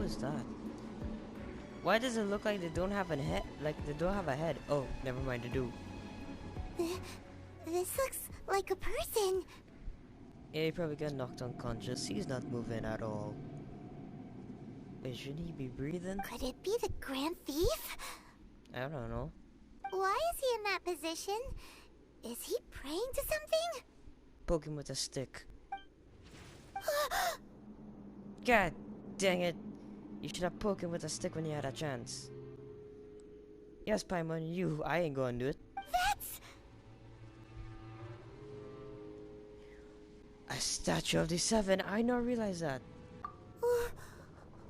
is that? Why does it look like they don't have a head? Like they don't have a head. Oh, never mind, they do. This looks like a person. Yeah, he probably got knocked unconscious. He's not moving at all. Wait, should he be breathing? Could it be the Grand Thief? I don't know. Why is he in that position? Is he praying to something? Poke him with a stick. God dang it. You should have poked him with a stick when you had a chance. Yes, Paimon, you. I ain't gonna do it. That's... A statue of the seven. I not realize that.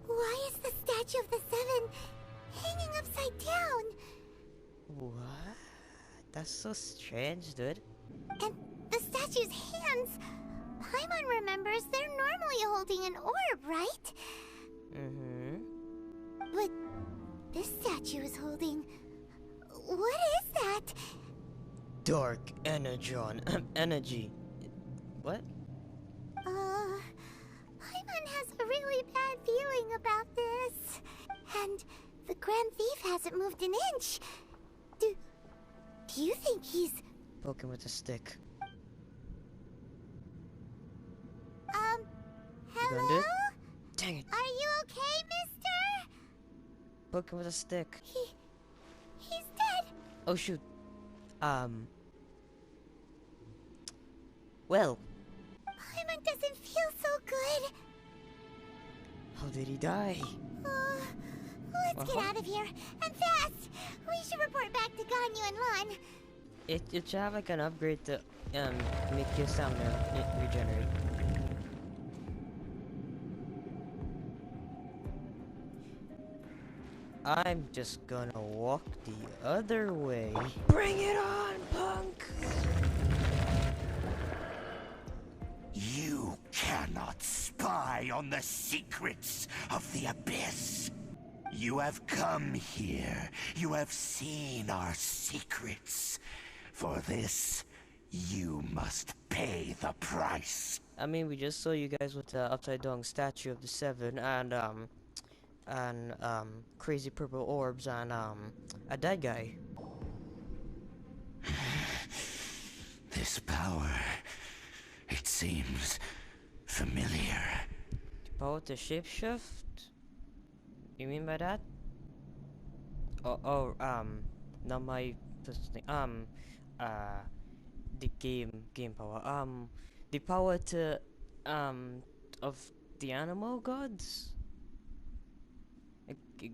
Why is the statue of the seven hanging upside down? What? That's so strange, dude. And the statue's hands... Paimon remembers they're normally holding an orb, right? Mm-hmm. But this statue is holding... What is that? Dark energon. Energy. What? Paimon has a really bad feeling about this. And the Grand Thief hasn't moved an inch. Do you think he's... Poke him with a stick. You gonna do it? Hello? Dang it. Are you okay, mister? Poke him with a stick. He's dead. Oh shoot. Well. Paimon doesn't feel so good. How did he die? Let's get out of here, and fast! We should report back to Ganyu and Lon. It should have like an upgrade to make your stamina regenerate. I'm just gonna walk the other way. Bring it on, punk! You cannot spy on the secrets of the Abyss. You have come here. You have seen our secrets. For this, you must pay the price. I mean, we just saw you guys with the upside down statue of the seven and crazy purple orbs and a dead guy. This power, it seems familiar. Power to shapeshift? You mean by that? Not my thing. The game power. The power to of the animal gods.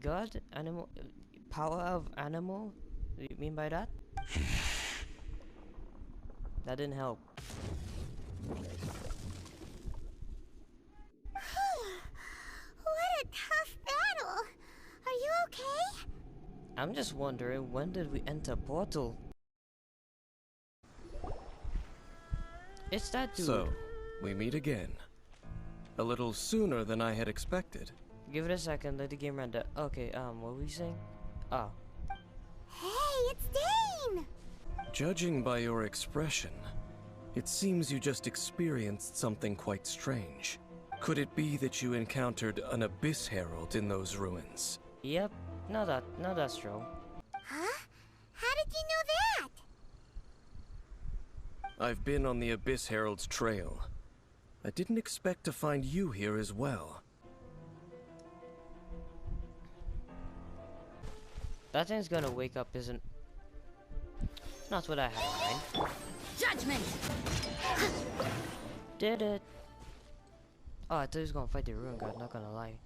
God, animal, power of animal. You mean by that? That didn't help. What a tough battle! Are you okay? I'm just wondering, when did we enter portal? It's that dude. So, we meet again. A little sooner than I had expected. Give it a second, let the game render. Okay, what were we saying? Oh. Hey, it's Dane! Judging by your expression, it seems you just experienced something quite strange. Could it be that you encountered an Abyss Herald in those ruins? Yep, no that's true. Huh? How did you know that? I've been on the Abyss Herald's trail. I didn't expect to find you here as well. That thing's gonna wake up, isn't... Not what I had in mind. Judgment! Did it. Oh, I thought he was gonna fight the Ruin God, not gonna lie.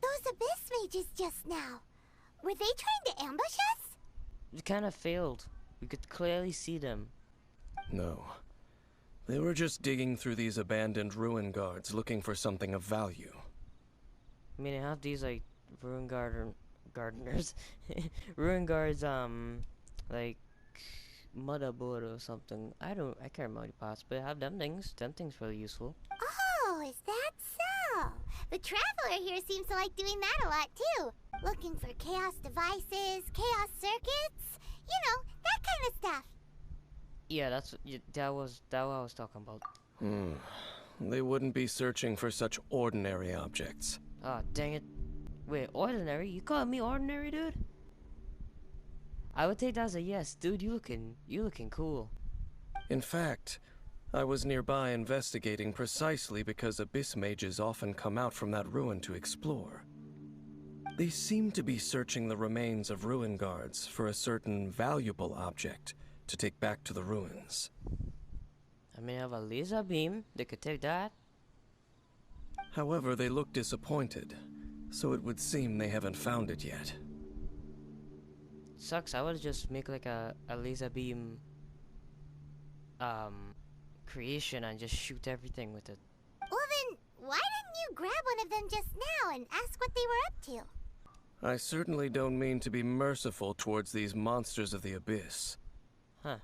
Those Abyss mages just now. Were they trying to ambush us? We kinda failed. We could clearly see them. No. They were just digging through these abandoned ruin guards looking for something of value. I mean, they have these like Ruin gardeners. Ruin guards, like motherboard or something. I can't remember the parts, but I have them things. Them things really useful. Oh, is that so? The Traveler here seems to like doing that a lot too. Looking for chaos devices, chaos circuits, you know, that kind of stuff. Yeah, that was what I was talking about. They wouldn't be searching for such ordinary objects. Ah, dang it. Wait, ordinary? You calling me ordinary, dude? I would take that as a yes, dude. You looking cool. In fact, I was nearby investigating precisely because abyss mages often come out from that ruin to explore. They seem to be searching the remains of ruin guards for a certain valuable object to take back to the ruins. I mean, I have a laser beam. They could take that. However, they look disappointed, so it would seem they haven't found it yet. Sucks. I would just make like a laser beam creation and just shoot everything with it. Well then, why didn't you grab one of them just now and ask what they were up to? I certainly don't mean to be merciful towards these monsters of the abyss. Huh.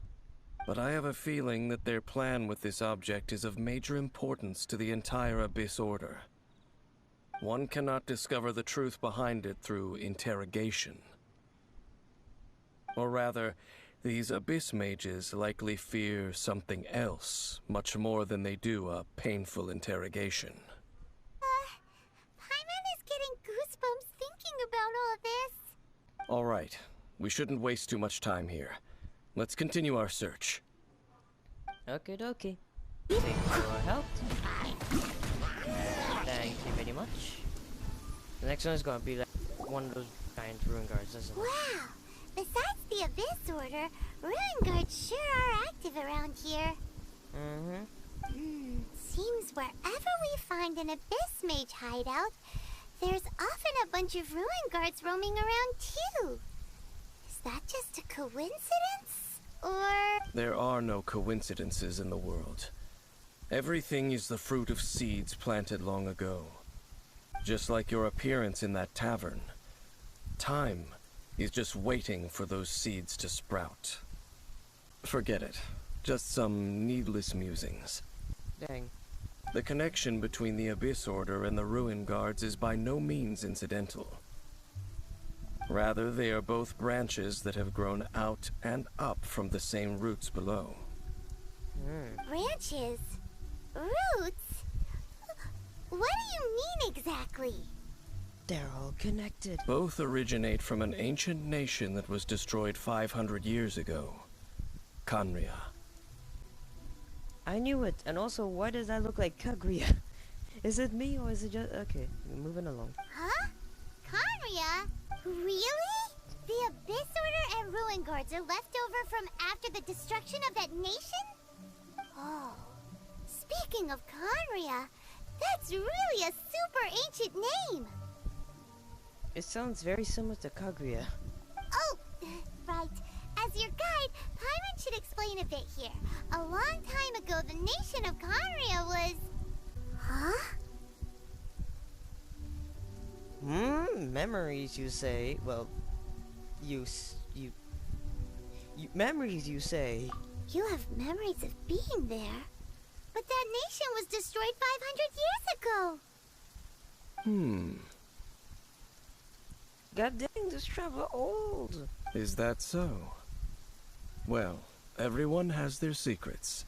But I have a feeling that their plan with this object is of major importance to the entire Abyss Order. One cannot discover the truth behind it through interrogation. Or rather, these Abyss mages likely fear something else, much more than they do a painful interrogation. Paimon is getting goosebumps thinking about all this. All right, we shouldn't waste too much time here. Let's continue our search. Okay, dokie. Thank you for your help. Thank you very much. The next one is gonna be like one of those giant ruin guards, isn't it? Wow! Besides the Abyss Order, ruin guards sure are active around here. Seems wherever we find an Abyss Mage hideout, there's often a bunch of ruin guards roaming around too. Is that just a coincidence? Or... There are no coincidences in the world. Everything is the fruit of seeds planted long ago. Just like your appearance in that tavern. Time is just waiting for those seeds to sprout. Forget it. Just some needless musings. Dang. The connection between the Abyss Order and the Ruin Guards is by no means incidental. Rather, they are both branches that have grown out and up from the same roots below. branches? Roots? What do you mean exactly? They're all connected. Both originate from an ancient nation that was destroyed 500 years ago. Khaenri'ah. I knew it. And also, why does that look like Kaguya? Is it me or is it just... Okay, moving along. Huh? Khaenri'ah? Really? The Abyss Order and Ruin Guards are left over from after the destruction of that nation? Oh. Speaking of Khaenri'ah, that's really a super ancient name. It sounds very similar to Kaguya. Oh, right. As your guide, Paimon should explain a bit here. A long time ago, the nation of Khaenri'ah was... Huh? Memories, you say? Well, memories, you say? You have memories of being there. But that nation was destroyed 500 years ago. God dang, this traveler old. Is that so? Well, everyone has their secrets.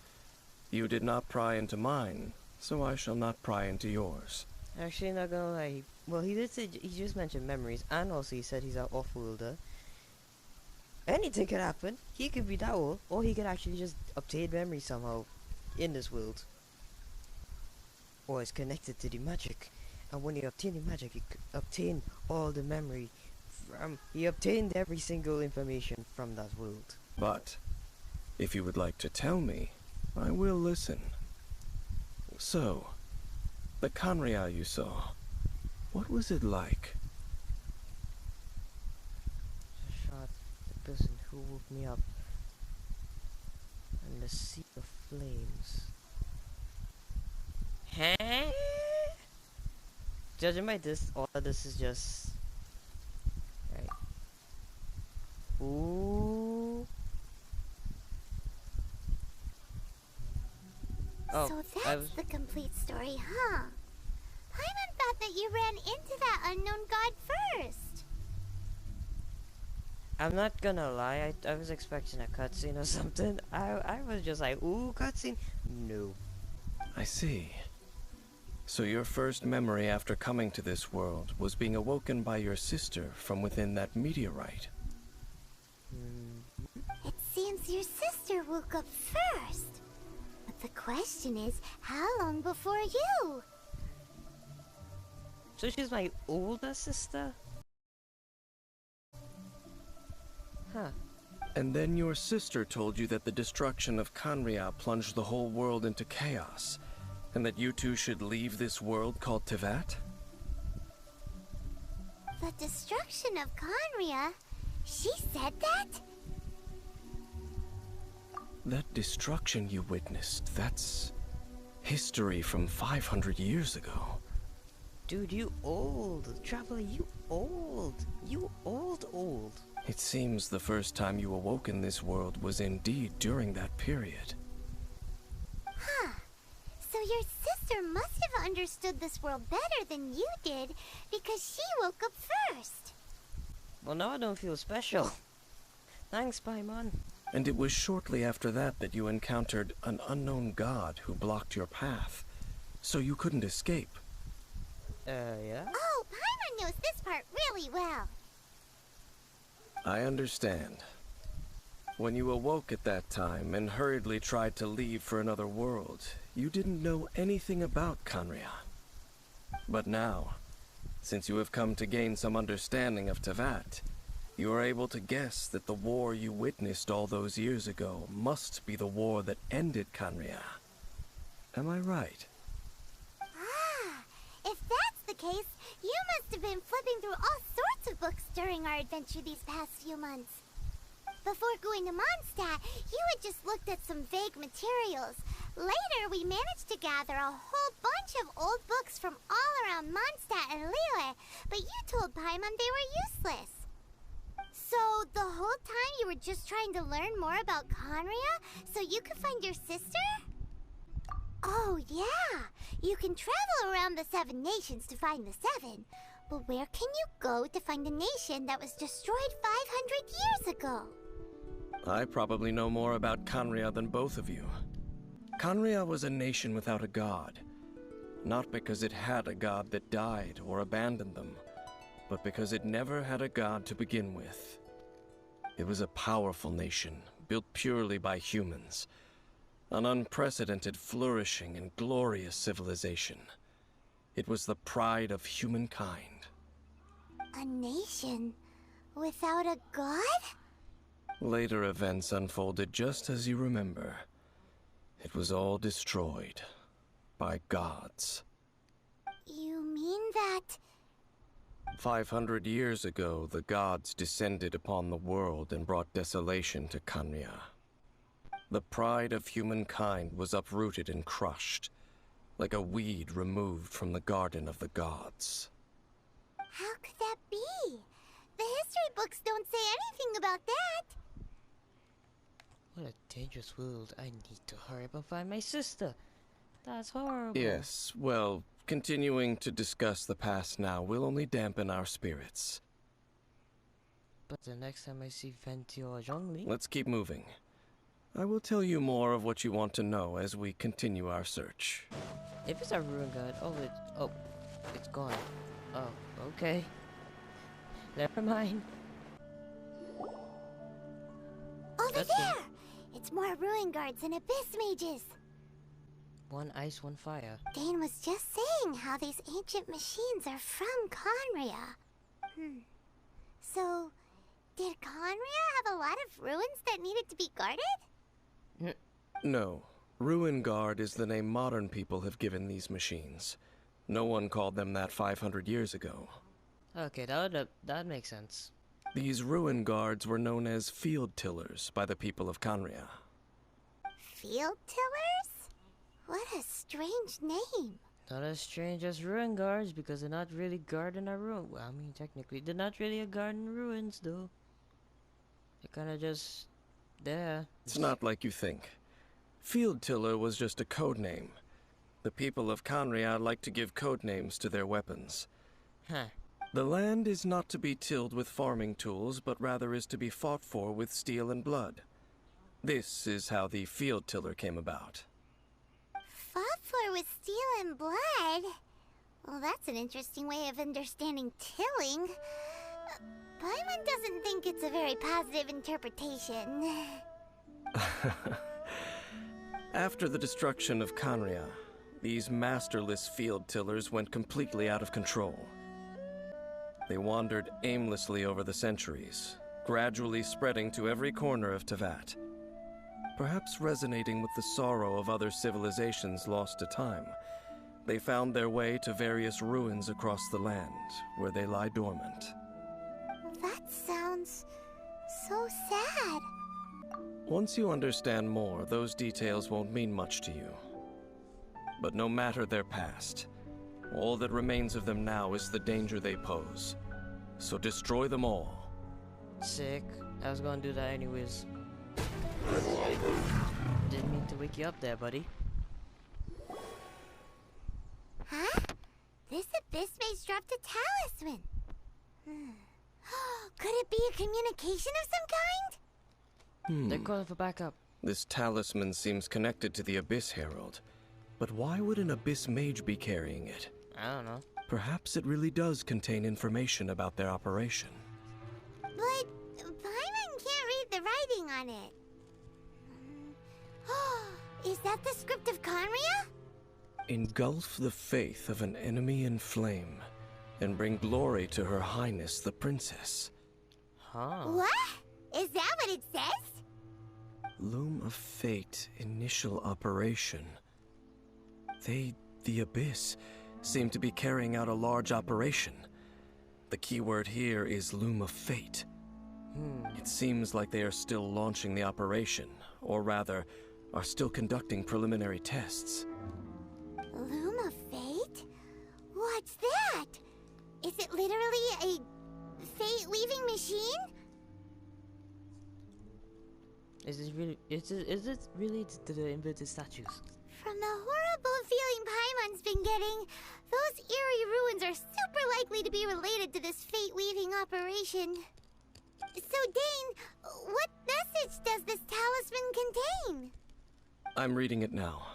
You did not pry into mine, so I shall not pry into yours. Actually, not gonna lie. Well, he did say, he just mentioned memories, and also he said he's an off-worlder. Anything could happen. He could be that old, or he could actually just obtain memories somehow in this world. Or it's connected to the magic. And when you obtain the magic, you obtain all the memory from... He obtained every single information from that world. But, if you would like to tell me, I will listen. So, the Khaenri'ah you saw, what was it like? Shot the person who woke me up. And the sea of flames. Huh? Judging by this, all of this is just... Right. Ooh. Oh, So that's the complete story, huh? Paimon thought that you ran into that unknown god first. I'm not gonna lie, I was expecting a cutscene or something. I was just like, ooh, cutscene? No. I see. So your first memory after coming to this world was being awoken by your sister from within that meteorite. It seems your sister woke up first. But the question is, how long before you? So she's my older sister? Huh. And then your sister told you that the destruction of Canria plunged the whole world into chaos, and that you two should leave this world called Tevat? The destruction of Conria? She said that? That destruction you witnessed, that's history from 500 years ago. Dude, you old. Traveler, you old. You old. It seems the first time you awoke in this world was indeed during that period. Huh. So your sister must have understood this world better than you did, because she woke up first. Well, now I don't feel special. Thanks, Paimon. And it was shortly after that that you encountered an unknown god who blocked your path, so you couldn't escape. Yeah? Oh, Paimon knows this part really well. I understand. When you awoke at that time and hurriedly tried to leave for another world, you didn't know anything about Canria. But now, since you have come to gain some understanding of Tevat, you are able to guess that the war you witnessed all those years ago must be the war that ended Canria. Am I right? Ah, if that's the case, you must have been flipping through all sorts of books during our adventure these past few months. Before going to Mondstadt, you had just looked at some vague materials. Later, we managed to gather a whole bunch of old books from all around Mondstadt and Liyue, but you told Paimon they were useless. So, the whole time you were just trying to learn more about Conria so you could find your sister? Oh, yeah. You can travel around the 7 nations to find the 7. But where can you go to find a nation that was destroyed 500 years ago? I probably know more about Canria than both of you. Canria was a nation without a god. Not because it had a god that died or abandoned them, but because it never had a god to begin with. It was a powerful nation, built purely by humans. An unprecedented, flourishing, and glorious civilization. It was the pride of humankind. A nation without a god? Later events unfolded just as you remember. It was all destroyed by gods. You mean that... 500 years ago, the gods descended upon the world and brought desolation to Canria. The pride of humankind was uprooted and crushed, like a weed removed from the garden of the gods. How could that be? The history books don't say anything about that. What a dangerous world. I need to hurry up and find my sister. That's horrible. Yes, well, continuing to discuss the past now will only dampen our spirits. But the next time I see Venti or Zhongli... Let's keep moving. I will tell you more of what you want to know as we continue our search. If it's a ruin god... Oh, it's gone. Oh, okay. Never mind. Over That's there! It's more ruin guards and abyss mages. One ice, one fire. Dane was just saying how these ancient machines are from Conria. So, did Conria have a lot of ruins that needed to be guarded? No. Ruin Guard is the name modern people have given these machines. No one called them that 500 years ago. Okay, that makes sense. These Ruin Guards were known as Field Tillers by the people of Canria. Field tillers? What a strange name. Not as strange as ruin guards because they're not really guarding a ruin. Well, I mean, technically, they're not really a guarding ruins, though. They're kind of just there. It's not like you think. Field Tiller was just a code name. The people of Canria like to give code names to their weapons. Huh. The land is not to be tilled with farming tools, but rather is to be fought for with steel and blood. This is how the Field Tiller came about. Fought floor with steel and blood. Well, that's an interesting way of understanding tilling. Paimon doesn't think it's a very positive interpretation. After the destruction of Canria, these masterless field tillers went completely out of control. They wandered aimlessly over the centuries, gradually spreading to every corner of Teyvat. Perhaps resonating with the sorrow of other civilizations lost to time, they found their way to various ruins across the land, where they lie dormant. That sounds so sad. Once you understand more, those details won't mean much to you. But no matter their past, all that remains of them now is the danger they pose. So destroy them all. Sick. I was gonna do that anyways. Didn't mean to wake you up there, buddy. Huh? This abyss maze dropped a talisman. Could it be a communication of some kind? They're calling for backup. This talisman seems connected to the Abyss Herald. But why would an Abyss Mage be carrying it? I don't know. Perhaps it really does contain information about their operation. But Paimon can't read the writing on it. Is that the script of Conria? Engulf the faith of an enemy in flame, and bring glory to Her Highness the Princess. Huh. What? Is that what it says? Loom of Fate, initial operation. They, the Abyss, seem to be carrying out a large operation. The keyword here is Loom of Fate. It seems like they are still launching the operation, or rather, are still conducting preliminary tests. Loom of Fate? What's that? Is it literally a fate-weaving machine? Is this related to the inverted statues? From the horrible feeling Paimon's been getting, those eerie ruins are super likely to be related to this fate-weaving operation. So, Dane, what message does this talisman contain? I'm reading it now.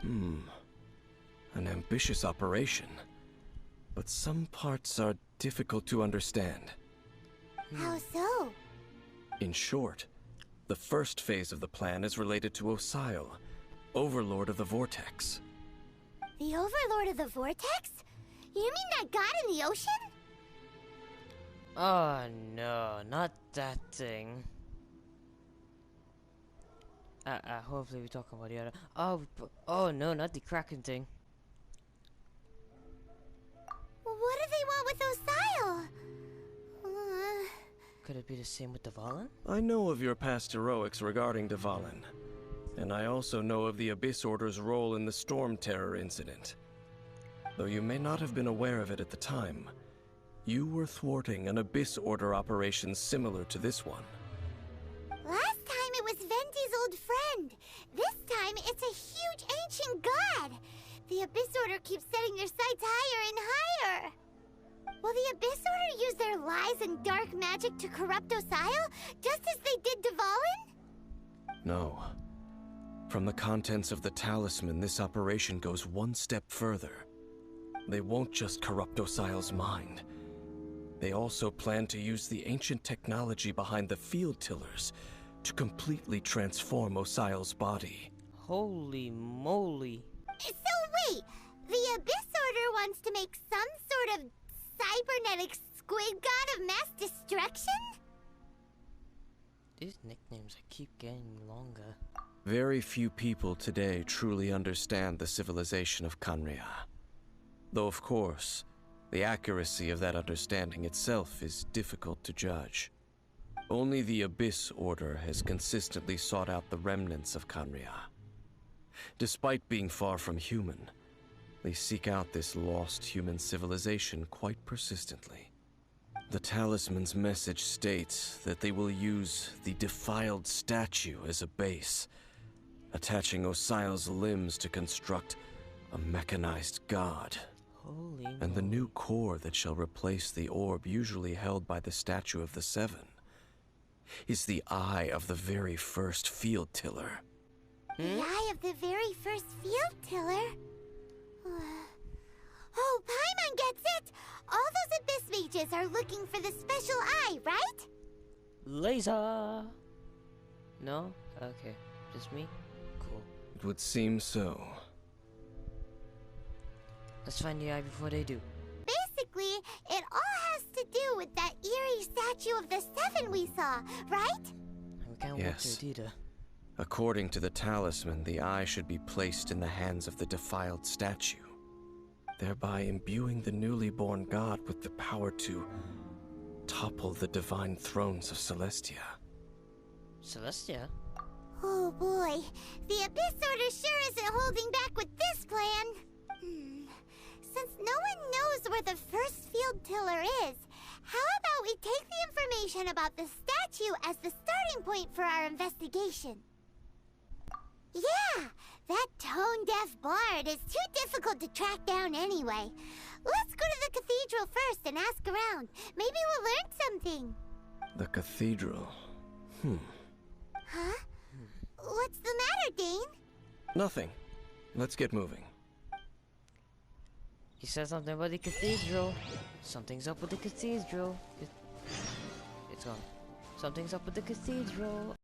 An ambitious operation. But some parts are difficult to understand. How so? In short, the first phase of the plan is related to Osial, Overlord of the Vortex. The Overlord of the Vortex? You mean that god in the ocean? Oh no, not that thing. Hopefully we're talking about the other. Oh no, not the Kraken thing. What do they want with Osial? Could it be the same with the Valen? I know of your past heroics regarding Dvalin, and I also know of the Abyss Order's role in the Storm Terror incident. Though you may not have been aware of it at the time, you were thwarting an Abyss Order operation similar to this one. Last time it was Venti's old friend. This time it's a huge ancient god. The Abyss Order keeps setting their sights higher and higher. Will the Abyss Order use their lies and dark magic to corrupt Osial, just as they did Dvalin? No. From the contents of the talisman, this operation goes one step further. They won't just corrupt Osial's mind. They also plan to use the ancient technology behind the field tillers to completely transform Osial's body. Holy moly. So wait, the Abyss Order wants to make some sort of cybernetic squid god of mass destruction? These nicknames keep getting longer. Very few people today truly understand the civilization of Canria. Though of course, the accuracy of that understanding itself is difficult to judge. Only the Abyss Order has consistently sought out the remnants of Canria. Despite being far from human, they seek out this lost human civilization quite persistently. The talisman's message states that they will use the defiled statue as a base, attaching Osial's limbs to construct a mechanized god. Holy And the moly. new core that shall replace the orb usually held by the Statue of the Seven is the eye of the very first field tiller. The eye of the very first field tiller? scientists are looking for the special eye, right? Laser! No? Okay. Just me? Cool. It would seem so. Let's find the eye before they do. Basically, it all has to do with that eerie statue of the Seven we saw, right? We can't Yes. walk to it either. According to the talisman, the eye should be placed in the hands of the defiled statue, thereby imbuing the newly born god with the power to topple the divine thrones of Celestia. Celestia? Oh boy, the Abyss Order sure isn't holding back with this plan. Since no one knows where the first field tiller is, how about we take the information about the statue as the starting point for our investigation? Yeah, that tone-deaf bard is too difficult to track down anyway. Let's go to the cathedral first and ask around. Maybe we'll learn something. The cathedral. Huh? What's the matter, Dane? Nothing. Let's get moving. He said something about the cathedral. Something's up with the cathedral. It's gone. Something's up with the cathedral.